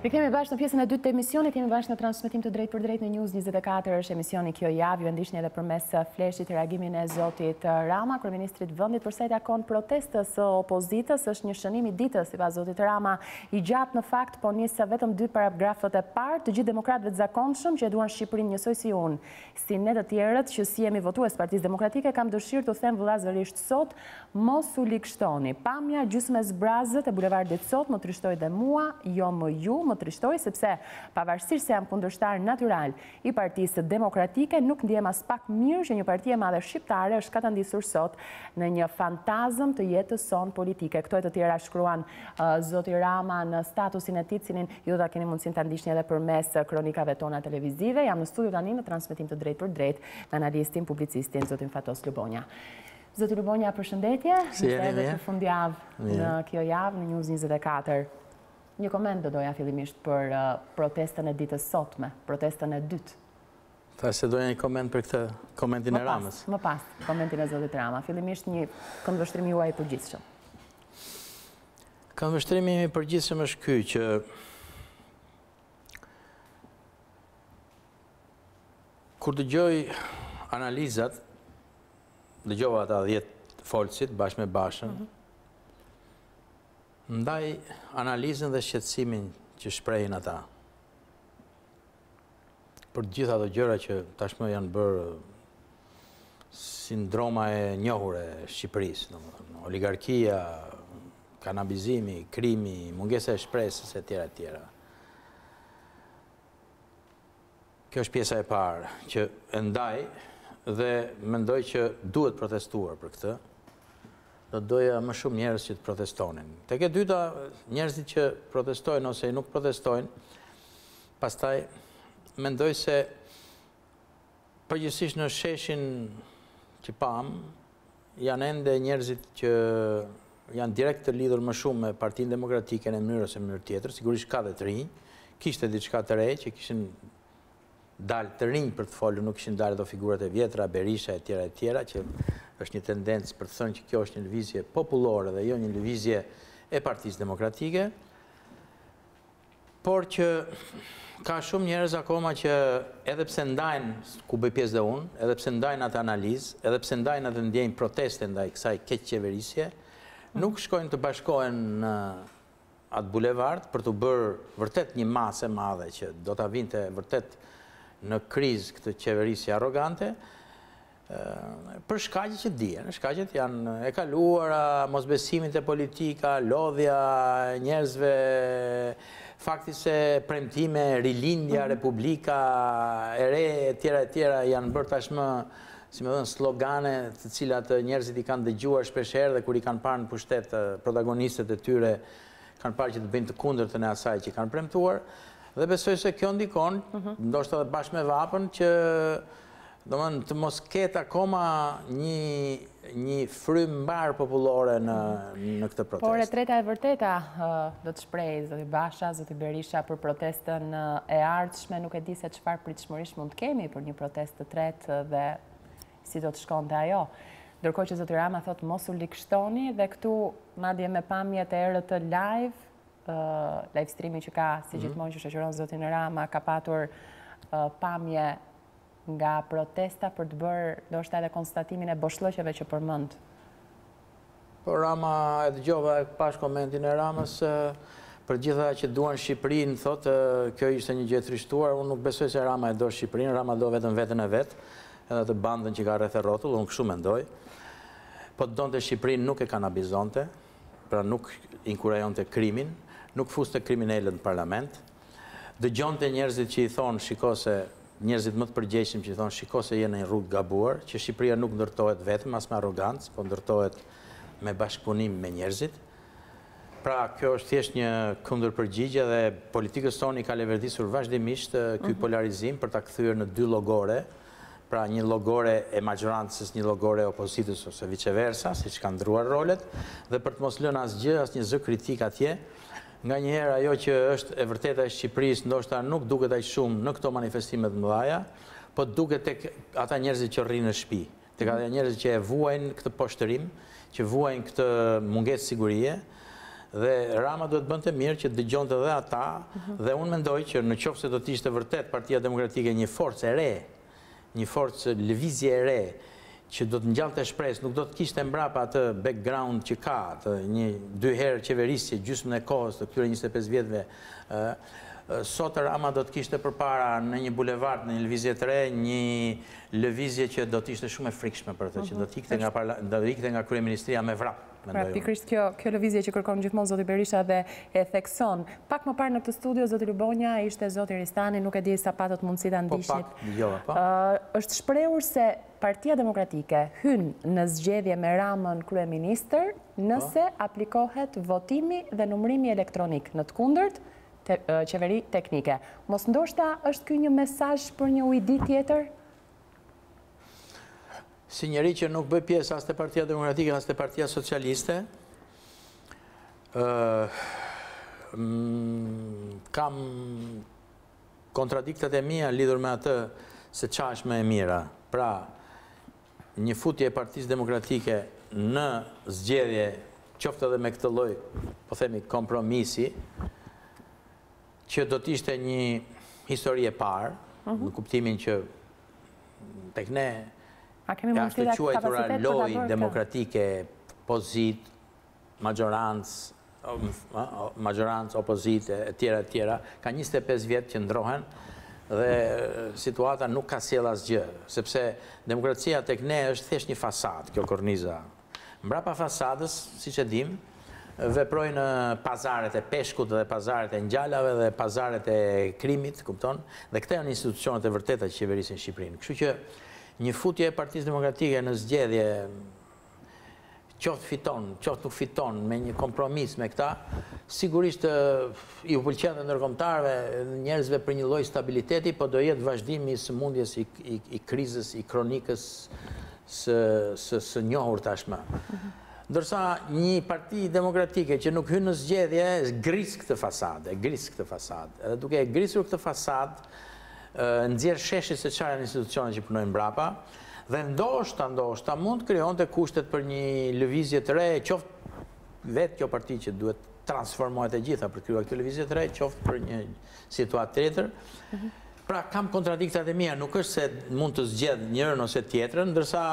Rikthehemi bashkë në pjesën e dytë të emisionit, jemi bashkë në transmetim të drejtë për drejtë në News 24, është emisioni Kjo javë, ju ndiqni edhe përmes fleshit reagimin e zotit Rama, kryeministrit vendit për sa i takon protestës së opozitës. Është një shënim i ditës sipas zotit Rama i gjatë në fakt, po nis vetëm 2 paragrafët e parë. Të gjithë demokratëve të zakonshëm që e duan Shqipërinë njësoj si unë, si ne të tjerët që si jemi votues Partisë Demokratike, kam dëshirë të them vëllazërisht sot, mos u likshtoni. Pamja gjysmë zbrazët e bulevardit sot më trishtoi dhe mua, jo më ju, më trishtoj, sepse pavarësisht se jam kundërshtar natyral i Partisë Demokratike, nuk ndjem as pak mirë që një parti e madhe shqiptare është katandisur sot në një fantazëm të jetës son politike. Këto e të tjera shkruan zoti Rama në statusin e tij, cilin ju do ta keni mundësinë ta ndiqni edhe përmes kronikave tona televizive. Jam në studio tani në transmetim të drejtë për drejtë me analistin, publicistin zotin Fatos Lubonja. Zoti Lubonja, përshëndetje. Edhe të fundjavë në Kjo javë në News 24. Një koment do doja fillimisht për protestën e ditës sotme, protestën e dytë. Tha se doja një koment për këtë komentin e Ramës. Më pas, komentin e zotit Rama. Fillimisht një këndvështrimi juaj i përgjithshëm. Këndvështrimi i përgjithshëm është ky që kur dëgjoj analizat, dëgjova ata 10 folësit bashkë me Bashën, ndaj analizën dhe shqetësimin që shprehin ata. Për gjitha ato gjëra që tashmë janë bërë sindroma e njohur e Shqipërisë, oligarkia, kanabizimi, krimi, mungesa e shpresës e tjera e tjera. Kjo është pjesa e parë që e ndaj dhe mendoj që duhet protestuar për këtë. Do doja më shumë njerëz që të protestonin. Tek e dyta, njerëzit që protestojnë ose nuk protestojnë, pastaj mendoj se përgjithsisht në sheshin që pam, janë ende njerëzit që janë direkt të lidhur më shumë me Partinë Demokratike në mënyrë ose mënyrë tjetër, sigurisht ka dhe të rinj, kishte diçka të re që kishin dalë të rinj për të folur, nuk kishin dalë do figurat e vjetra, Berisha e tjera, që është një tendencë për të thënë që kjo është një lëvizje popullore dhe jo një lëvizje e Partisë Demokratike, por që ka shumë njerëz akoma që edhe pse ndajnë, ku bëj pjesë dhe unë, edhe pse ndajnë atë analizë, edhe pse ndajnë atë ndjejnë proteste ndaj kësaj keqqeverisje, nuk shkojnë të bashkohen në atë bulevard për të bërë vërtet një masë e madhe që do ta vinte vërtet në krizë këtë qeverisje arrogante, për shkaqe që dihen, shkaqet janë e kaluara, mosbesimit e politika, lodhja njerëzve, fakti se premtime, rilindja, republika, e re, e tjera janë bërë tashmë, si me dhënë, slogane të cilat njerëzit i kanë dëgjuar shpeshherë dhe kur i kanë parë në pushtet protagonistët e tyre, kanë parë që të bëjnë të kundërtën e asaj që kanë premtuar, dhe besoj se kjo ndikon, ndoshta edhe bashkë me vapën, që të mos ketë akoma një frym mbar popullore në këtë protestë. Por e treta e vërteta do të shprehej zoti Basha, zoti Berisha për protestën e ardhshme, nuk e di se çfarë pritshmërish mund të kemi për një protestë të tretë dhe si do të shkonte ajo. Ndërkohë që zoti Rama thotë mos u likshtoni dhe këtu madje me pamjet e erët të live streami që ka si gjithmonë që shoqëron zotin Rama, ka patur pamje nga protesta për të bërë ndoshta edhe konstatimin e boshllëqeve që përmend. Po Rama e dëgjova pas komentin e Ramës për gjitha që duan Shqipërinë, thotë kjo ishte një gjë e trishtuar, unë nuk besoj se Rama e do Shqipërinë, Rama do vetëm veten e vet, edhe atë bandën që ka rreth e rrotull, unë kështu mendoj. Po të donte Shqipërinë nuk e kanabizonte, pra nuk inkurajonte krimin, nuk fuste kriminalët në parlament, dëgjonte njerëzit që i thonë shiko se njerëzit më të përgjegjshëm që i thonë shiko se jeni në një rrugë gabuar, që Shqipëria nuk ndërtohet vetëm as me arrogancë, po ndërtohet me bashkëpunim me njerëzit. Pra kjo është thjesht një kundërpërgjigje dhe politikës tonë i ka leverdisur vazhdimisht ky polarizim për ta kthyer në 2 llogore, pra një llogore e majorancës, një llogore e opozitës ose viceversa, siç kanë ndruar rolet, dhe për të mos lënë asgjë, asnjë zë kritik atje. Nga njëherë ajo që është e vërteta e Shqipërisë ndoshta nuk duket aq shumë në këto manifestime të mëdha, po duket tek ata njerëzit që rrinë në shtëpi, tek ata njerëzit që e vuajnë këtë poshtërim, që vuajnë këtë mungesë sigurie Dhe Rama duhet bënte mirë që dëgjonte edhe ata, dhe unë mendoj që në qoftë se do të ishte vërtet Partia Demokratike një forcë e re, një forcë lëvizje e re, që do të ngjallte shpresë, nuk do të kishte mbrapa atë background që ka, dy herë qeverisje, gjysmën e kohës të këtyre 25 vjetëve. Sot Rama do të kishte përpara në një bulevard, në një lëvizje të re, një lëvizje që do të ishte shumë e frikshme për të, që do të ikte nga kryeministria me vrap. Pra, pikërisht kjo lëvizje që kërkon gjithmonë zoti Berisha dhe e thekson. Pak më parë në këtë studio, zoti Lubonja, ishte zoti Ristani, nuk e di sa patët mundësi ta ndiqnit. Është shprehur se Partia Demokratike hyn në zgjedhje me Ramën kryeministër nëse aplikohet votimi dhe numërimi elektronik. Në të kundërt, qeveri teknike. Mos ndoshta është ky një mesazh për një ujdi tjetër? Si njeri që nuk bëj pjesë as të Partia Demokratike, as të Partia Socialiste, kam kontradiktat e mia lidhur me atë se qa është më e mira. Pra, një futje e Partisë Demokratike në zgjedhje, qoftë edhe me këtë lloj, po themi, kompromisi, që do të ishte një histori e parë, në kuptimin që tek ne jashtë të quajtura lojë demokratike, pozit, majorancë, opozit, e tjera, ka 25 vjetë që ndrohen dhe situata nuk ka sjell asgjë, sepse demokracia tek ne është thjesht një fasadë, kjo korniza. Mbrapa fasadës, siç e dim, veprojnë pazaret e peshkut dhe pazaret e ngjallave dhe pazaret e krimit, kupton? Dhe këto janë institucionet e vërteta që qeverisin Shqipërinë. Kështu që një futje e Partisë Demokratike në zgjedhje, qoftë fiton, qoftë nuk fiton, me një kompromis me këta, sigurisht i u pëlqen dhe ndërkombëtarëve, njerëzve për një lloj stabiliteti, po do jetë vazhdimi i sëmundjes, i krizës, i kronikës së njohur tashmë. Ndërsa një parti demokratike që nuk hyn në zgjedhje, gris këtë fasadë. Edhe duke e grisur këtë fasadë, nxjerr sheshi se çfarë janë institucionet që punojnë mbrapa, dhe ndoshta mund të krijonte kushtet për një lëvizje të re, qoftë vetë kjo parti që duhet transformohet e gjitha për krijuar këtë lëvizje të re, qoftë për një situatë tjetër. Pra, kam kontradiktat e mia, nuk është se mund të zgjedh njërin ose tjetrën, ndërsa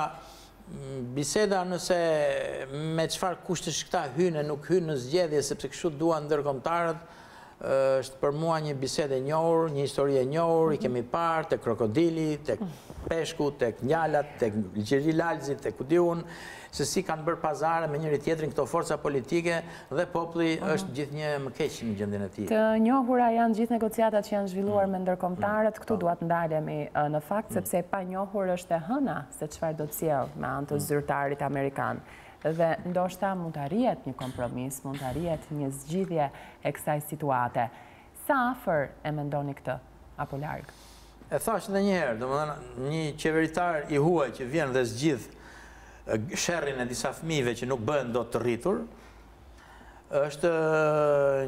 biseda nëse me çfarë kushtesh këta hynë e nuk hynë në zgjedhje, sepse kështu duan ndërkombëtarët, është për mua një bisedë e njohur, një histori e njohur, i kemi parë tek krokodili, tek peshku, tek njalat, tek Ligjeri Lalzi, tek kudiun, se si kanë bërë pazare me njëri tjetrin këto forca politike dhe populli është gjithnjë më keq në gjendjen e tij. Të njohura janë gjithë negociatat që janë zhvilluar me ndërkombëtarët, këtu duat ndalemi në fakt, sepse e pa njohur është e hëna se çfarë do të sjellë me anë të zyrtarit amerikan. Dhe ndoshta mund të arrihet një kompromis, mund të arrihet një zgjidhje e kësaj situate. Sa afër e mendoni këtë, apo larg? E thash edhe një herë, domethënë një qeveritar i huaj që vjen dhe zgjidh sherrin e disa fëmijëve që nuk bëhen dot të rritur, është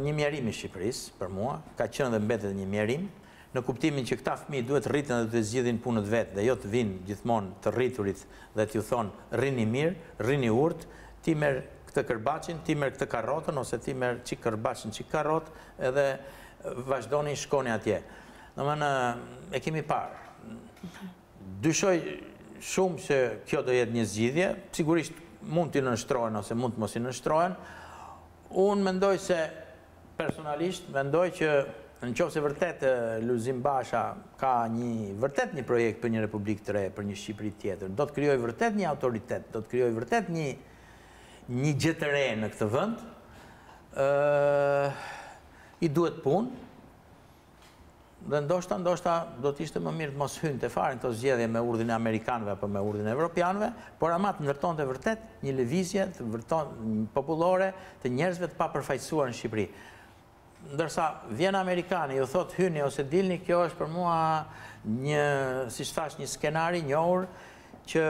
një mjerim i Shqipërisë për mua, ka qenë dhe mbetet një mjerim, në kuptimin që këta fëmijë duhet rriten dhe të zgjidhin punët vetë dhe jo të vinë gjithmonë të rriturit dhe t'ju thonë rrini mirë, rrini urt, ti merr këtë kërbaçin, ti merr këtë karrotën ose ti merr çik kërbaçin, çik karrotë, edhe vazhdoni shkoni atje. Domethënë e kemi parë. Dyshoj shumë se kjo do jetë një zgjidhje, sigurisht mund t'i nënshtrohen ose mund të mos i nënshtrohen. Unë mendoj se, personalisht, mendoj që në qoftë se vërtet Lulzim Basha ka vërtet një projekt për një republikë të re, për një Shqipëri tjetër, do të krijojë vërtet një autoritet, do të krijojë vërtet një gjë të re në këtë vend, i duhet punë, dhe ndoshta do të ishte më mirë të mos hynte fare këto zgjedhje me urdhën e amerikanëve apo me urdhën e evropianëve, por ama të ndërtonte vërtet një lëvizje popullore të njerëzve të papërfaqësuar në Shqipëri. Ndërsa vjen amerikani, ju thot hyni ose dilni, kjo është për mua një, siç thash, një skenari i njohur që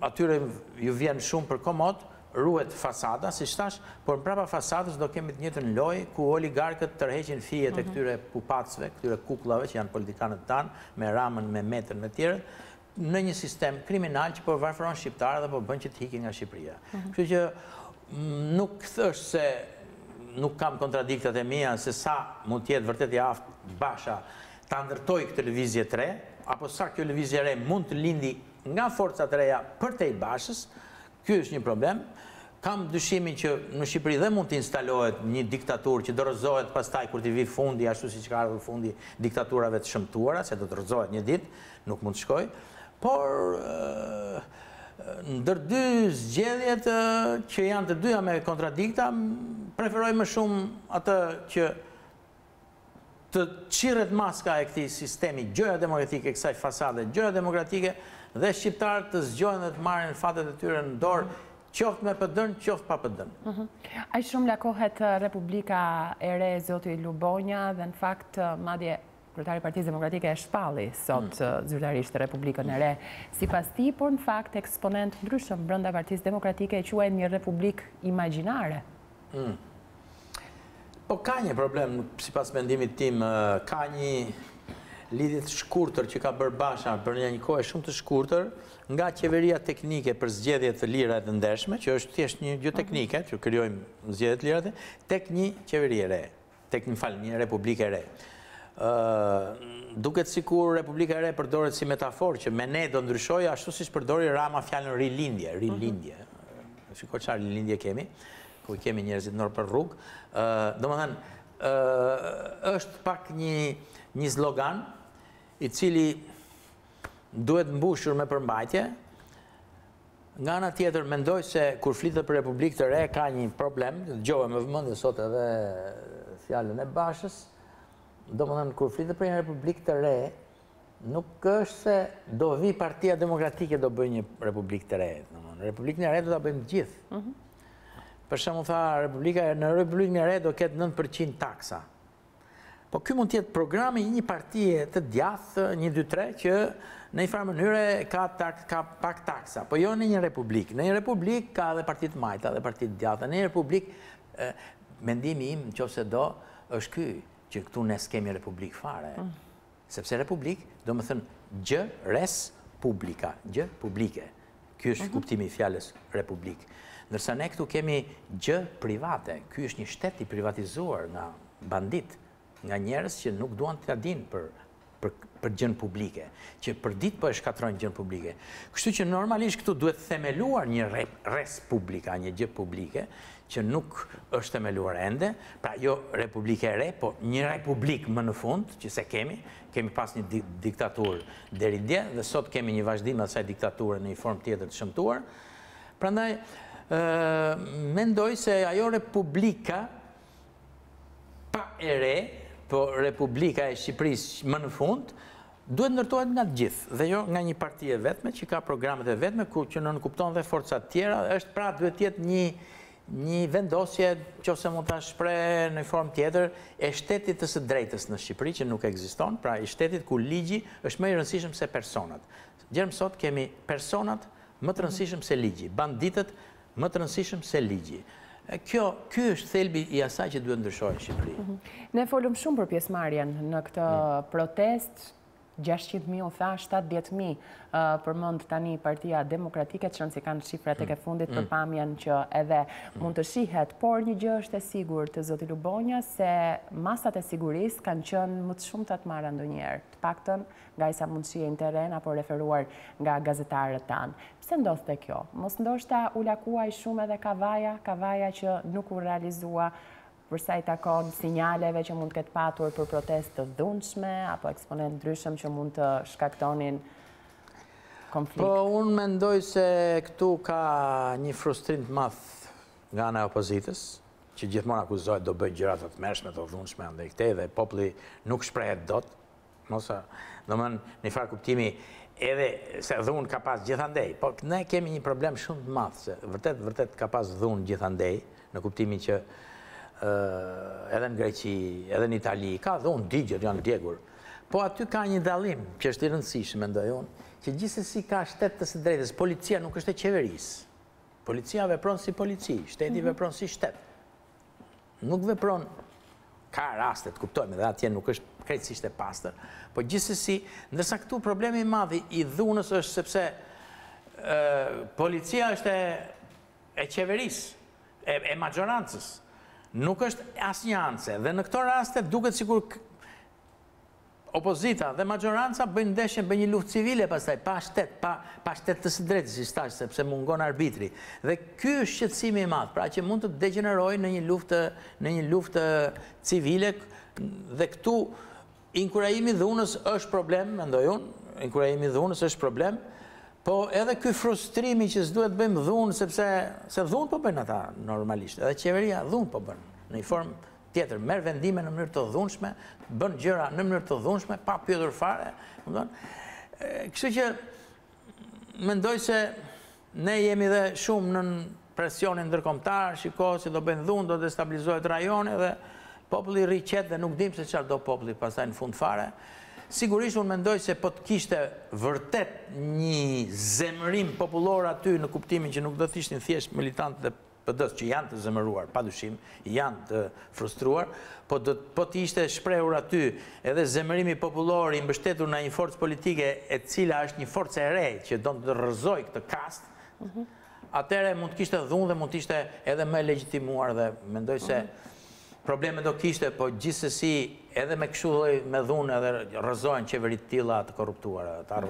atyre ju vjen shumë për komod, ruhet fasada, siç thash, por mbrapa fasadës do kemi të njëjtën lojë ku oligarkët tërheqin fijet e këtyre pupacëve, këtyre kukullave që janë politikanët tanë, me Ramën, me Metën, me tjerët, në një sistem kriminal që po varfëron shqiptarët dhe po bën që të hiqin nga Shqipëria. Kështu që nuk është se nuk kam kontradiktat e mia se sa mund tjetë vërtet i aftë Basha ta ndërtoj këtë lëvizje të re, apo sa kjo lëvizje re mund të lindi nga forcat reja për te i Bashës, ky është një problem. Kam dyshimin që në Shqipëri dhe mund të instalohet një diktaturë që do rrëzohet pastaj kur t'i vi fundi, ashtu si që ka ardhur fundi diktaturave të shëmtuara, se do të rrëzohet një ditë, nuk mund të shkoj, por ndër dy zgjedhjet që janë të dyja me kontradikta, preferoj më shumë atë që të qirret maska e këtij sistemi, gjëja demokratike, kësaj fasade, gjëja demokratike, dhe shqiptarët të zgjojnë dhe të marrin fatet e tyre në dorë, qoftë me PD-n, qoftë pa PD-n. Aq shumë lakohet Republika e Re, zoti Lubonja, dhe në fakt madje kryetari i Partisë Demokratike e shpalli sot zyrtarisht Republikën e Re. Sipas tij, por në fakt eksponent ndryshëm brenda Partisë Demokratike e quajnë një republikë imagjinare. Po ka një problem, sipas mendimit tim, ka një lidhje të shkurtër që ka bërë Basha për një kohë shumë të shkurtër nga qeveria teknike për zgjedhje të lira e të ndershme, që është thjesht një gjë teknike, që krijojmë zgjedhje të lira, tek një qeveri e re, tek një republikë e re. Duket sikur Republika e Re përdoret si metaforë që me ne do ndryshojë ashtu siç përdori Rama fjalën rilindje. Shikoj çfarë rilindje kemi, ku kemi njerëzit nërë për rrugë. Domethënë, është pak një slogan i cili duhet mbushur me përmbajtje. Nga ana tjetër, mendoj se kur flitet për Republikë të Re ka një problem, dëgjova me vëmendje sot edhe fjalën e Bashës. Domethënë, kur flitet për një Republikë të Re, nuk është se do vi Partia Demokratike do bëjë një Republikë të Re. Republikën e Re do ta bëjmë të gjithë. Për shembull, tha në Republikën e Re do ketë 9% taksa. Po ky mund të jetë programi i një partie të djathtë, 1, 2, 3, që në një farë mënyre ka pak taksa, po jo në një republikë. Në një republikë ka edhe parti të majta dhe parti të djathta. Në një republikë, mendimi im nëse do, është ky, që këtu ne s'kemi republikë fare. Sepse republikë do të thënë gjë res publika, gjë publike. Ky është kuptimi i fjalës republikë. Ndërsa ne këtu kemi gjë private. Ky është një shtet i privatizuar nga bandit, nga njerëz që nuk duan t'ia dinë për gjën publike, që për ditë po e shkatrojnë gjën publike. Kështu që normalisht këtu duhet themeluar një res publika, një gjë publike, që nuk është themeluar ende, pra jo Republike e Re, po një republik më në fund, që se kemi pas një diktaturë deri dje, dhe sot kemi një vazhdim të asaj diktature në një formë tjetër të shëmtuar. Prandaj, mendoj se ajo republika pa e Re, po Republika e Shqipërisë më në fund, duhet ndërtohet nga të gjithë, dhe jo nga një parti e vetme, që ka programet e vetme, që në nënkupton dhe forcat tjera, është pra duhet jetë një vendosje, nëse mund ta shpreh në formë tjetër, e shtetit të së drejtës në Shqipëri, që nuk ekziston, pra i shtetit ku ligji është më i rëndësishëm se personat. Gjerëm sot kemi personat më të rëndësishëm se ligji, banditët më të rëndësishëm se ligji. Ky është thelbi i asaj që duhet ndryshojë në Shqipëri. Ne folëm shumë për pjesëmarrjen në këtë protestë. 600.000 tha, 70.000 përmend tani Partia Demokratike, që nësi kanë shifrat e ke fundit për pamjen që edhe mund të shihet, por një gjë është e sigurt të zoti Lubonja, se masat e sigurisë kanë qenë më të shumta të marra ndonjëherë, të paktën nga sa mund shihen teren apo referuar nga gazetarët tanë. Pse ndodhte kjo? Mos ndoshta u lakuaj shumë edhe kavaja që nuk u realizua përsa i takon sinjaleve që mund të ketë patur për protestë të dhunshme, apo eksponent ndryshëm që mund të shkaktonin konflikt? Po, unë mendoj se këtu ka një frustrim të madh nga ana e opozitës, që gjithmonë akuzohet do bëjë gjëra të tmerrshme, të dhunshme ndaj këtej, dhe populli nuk shprehet dot. Domethënë, në fakt kuptimi edhe se dhunë ka pas gjithandej, po ne kemi një problem shumë të madh, se vërtet ka pas dhunë gjithandej, në kuptimin që edhe në Greqi, edhe në Itali, ka dhunë digjet, janë djegur. Po aty ka një dallim që është i rëndësishëm, mendoj unë, që gjithsesi ka shtet të së drejtës. Policia nuk është e qeverisë. Policia vepron si polici, shteti vepron si shtet. Nuk vepron, ka rastet, kuptojmë, edhe atje nuk është krejtësisht e pastër, po gjithsesi, ndërsa këtu problemi i madh i dhunës është sepse policia është e qeverisë, e majorancës. nuk është asnjë anse. Dhe në këto raste duket sikur opozita dhe majoranca bëjnë ndeshje, bëjnë një luftë civile pastaj, pa shtet të së drejtë, si thash, sepse mungon arbitri. Dhe ky është shqetësimi i madh, pra që mund të degenerojë në një luftë civile dhe këtu inkurajimi i dhunës është problem, mendoj unë, inkurajimi i dhunës është problem, po edhe ky frustrimi që s'duhet bëjmë dhunë, se dhunë po bëjnë ata normalisht, edhe qeveria dhunë po bën, në një formë tjetër, merr vendime në mënyrë të dhunshme, bën gjëra në mënyrë të dhunshme, pa pyetur fare. Kështu që mendoj se ne jemi dhe shumë në presionin ndërkombëtar, shiko si do bëjnë dhunë, do destabilizohet rajoni dhe populli rri qetë dhe nuk dim se çfarë do populli pastaj në fund fare. Sigurisht unë mendoj se po të kishte vërtet një zemërim popullor aty në kuptimin që nuk do të ishin thjesht militantët e PD-s që janë të zemëruar, padyshim, janë të frustruar, po të ishte shprehur aty edhe zemërimi popullor i mbështetur në një forcë politike e cila është një forcë e re që do të rrëzojë këtë kast, atëherë mund të kishte dhunë dhe mund të ishte edhe më legjitimuar dhe mendoj se probleme do kishte, po gjithsesi edhe me kështu lloj me dhunë edhe rrëzohen qeveri të tilla të korruptuara, të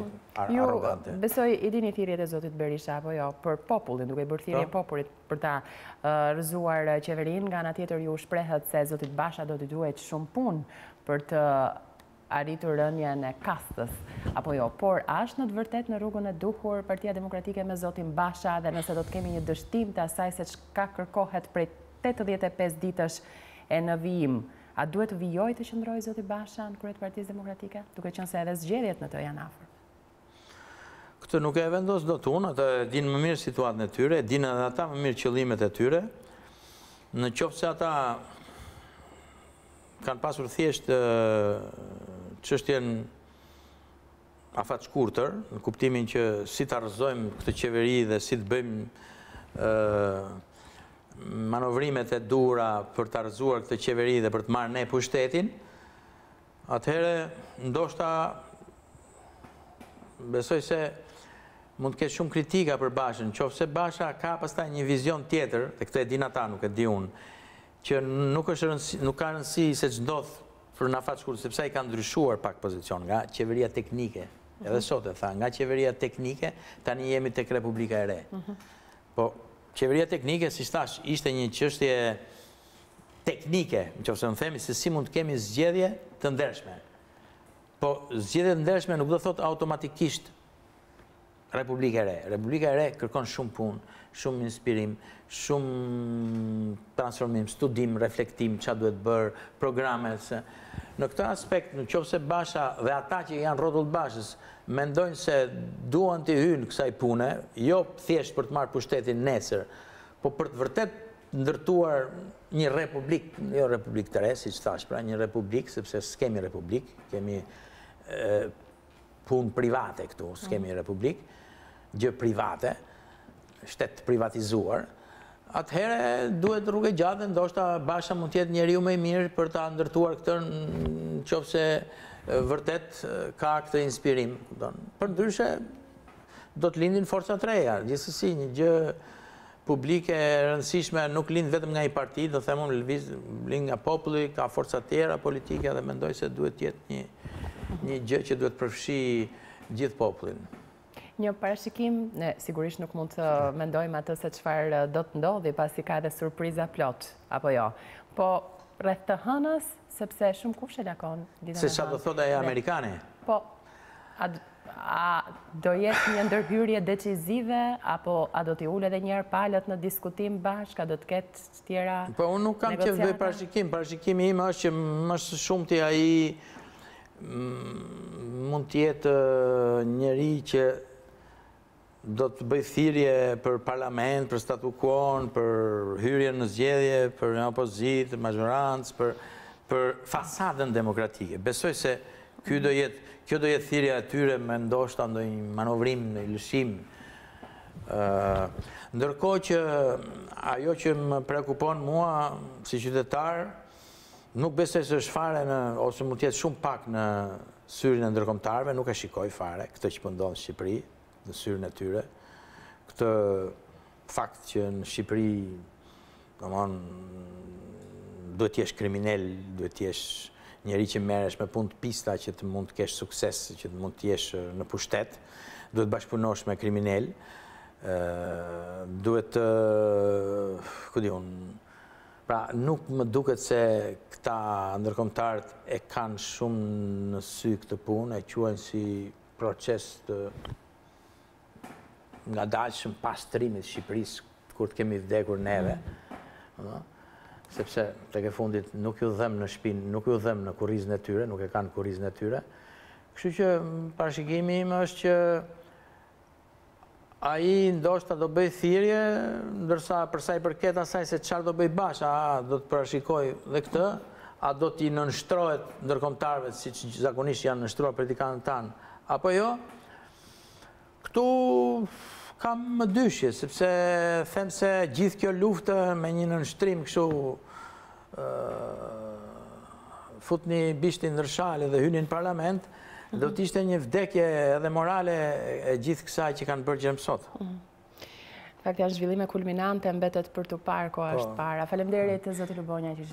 arrogante. Ju besoj i dini thirrjet e zotit Berisha apo jo për popullin, duke bërë thirrje popullit për ta rrëzuar qeverinë, nga ana tjetër ju shprehet se zotit Basha do t'i duhet shumë punë për të arritur rënjen e kastës, apo jo, por është në të vërtet në rrugën e duhur Partia Demokratike me zotin Basha dhe nëse do të kemi një dështim të asaj se çka kërkohet prej 85 ditësh e në vijim, a duhet të vijoj të qëndrojë zoti Basha në krye të Partisë Demokratike, duke qenë se edhe zgjedhjet në të janë afër? Këtë nuk e vendos dot unë, ata dinë më mirë situatën e tyre, dinë edhe ata më mirë qëllimet e tyre. Në qoftë se ata kanë pasur thjesht çështjen afat shkurtër, në kuptimin që si ta rrëzojmë këtë qeveri dhe si të bëjmë manovrimet e duhura për të rrëzuar këtë qeveri dhe për të marrë ne pushtetin, atëherë ndoshta besoj se mund të ketë shumë kritika për Bashën, qoftë se Basha ka pastaj një vizion tjetër, dhe këtë e din ata, nuk e di unë, që nuk ka rëndësi se ç'ndodh për në afat shkurt, sepse ai ka ndryshuar pak pozicion nga qeveria teknike, edhe sot e tha, nga qeveria teknike tani jemi tek Republika e Re. Po qeveria teknike, si thash, ishte një çështje teknike, nëse në themi se si mund të kemi zgjedhje të ndershme. Po zgjedhje të ndershme nuk do thotë automatikisht Republika e Re. Republika e Re kërkon shumë punë, shumë inspirim, shumë transformim, studim, reflektim, çfarë duhet bërë, programe. Në këtë aspekt, nëse Basha dhe ata që janë rrotull Bashës mendojnë se duan të hyjnë kësaj pune, jo thjesht për të marrë pushtetin nesër, po për të vërtet ndërtuar një republik, jo republik të re, siç thash, pra një republik, sepse s'kemi republik, kemi punë private këtu, s'kemi republik, gjë private, shtet privatizuar. Atëherë duhet rrugë gjatë, ndoshta Basha mund të jetë njeriu më i mirë për ta ndërtuar këtë, nëse vërtet ka këtë inspirim. Përndryshe do të lindin forca të reja. Gjithsesi një gjë publike e rëndësishme nuk lind vetëm nga një parti, do them unë, lind nga populli, ka forca tjera politike dhe mendoj se duhet të jetë një gjë që duhet përfshi gjithë popullin. Një parashikim, ne sigurisht nuk mund të mendojmë atë se çfarë do të ndodhi pasi ka edhe surpriza plot, apo jo. Po rreth të hënës, sepse shumë kushte lakon ditën e hënës. Se çfarë do thotë ajo amerikane? Po, a do jetë një ndërhyrje decizive, apo a do t'i ulë edhe një herë palët në diskutim bashkë, a do të ketë tjera negociata? Po unë nuk kam që bëj parashikim. Parashikimi im është që më së shumti ai mund të jetë njeri që do të bëj thirrje për parlament, për statu quo, për hyrjen në zgjedhje, për një opozitë, majorancë, për fasadën demokratike. Besoj se kjo do jetë thirrja e tyre me ndoshta ndonjë manovrim, ndonjë lëshim. Ndërkohë që ajo që më prekupon mua si qytetar, nuk besoj se është fare ose mund të jetë shumë pak në syrin e ndërkombëtarëve, nuk e shikoj fare këtë që po ndodh në Shqipëri, në syrin e tyre. Këtë fakt që në Shqipëri, duhet t'jesh kriminel, duhet t'jesh njeri që merresh me punë të pista që të mund të kesh sukses, që të mund t'jesh në pushtet, duhet bashkëpunosh me kriminel, duhet të, ku di unë, pra nuk më duket se këta ndërkombëtarët e kanë shumë në sy këtë punë, e quajnë si proces të ngadalshëm pas trimit Shqipërisë kur të kemi vdekur neve, sepse tek e fundit nuk ju dhem në shtëpinë, nuk ju dhem në kurrizën e tyre, nuk e kanë kurrizën e tyre. Kështu që parashikimi im është që ai ndoshta do bëj thirrje, ndërsa për sa i përket asaj se çfarë do bëj bash, a do të parashikoj dhe këtë, a do t'i nënshtrohet ndërkombëtarëve siç zakonisht janë nënshtruar politikanët tanë, apo jo? Këtu kam më dyshje, sepse them se gjithë kjo luftë me një nënshtrim kështu futni bishtin ndërshale dhe hynin në parlament, do t'ishte një vdekje edhe morale e gjithë kësaj që kanë bërë gjemë sot. Fakti janë zhvillime kulminante, mbetet për të parë koha është para. Faleminderit zoti Lubonja që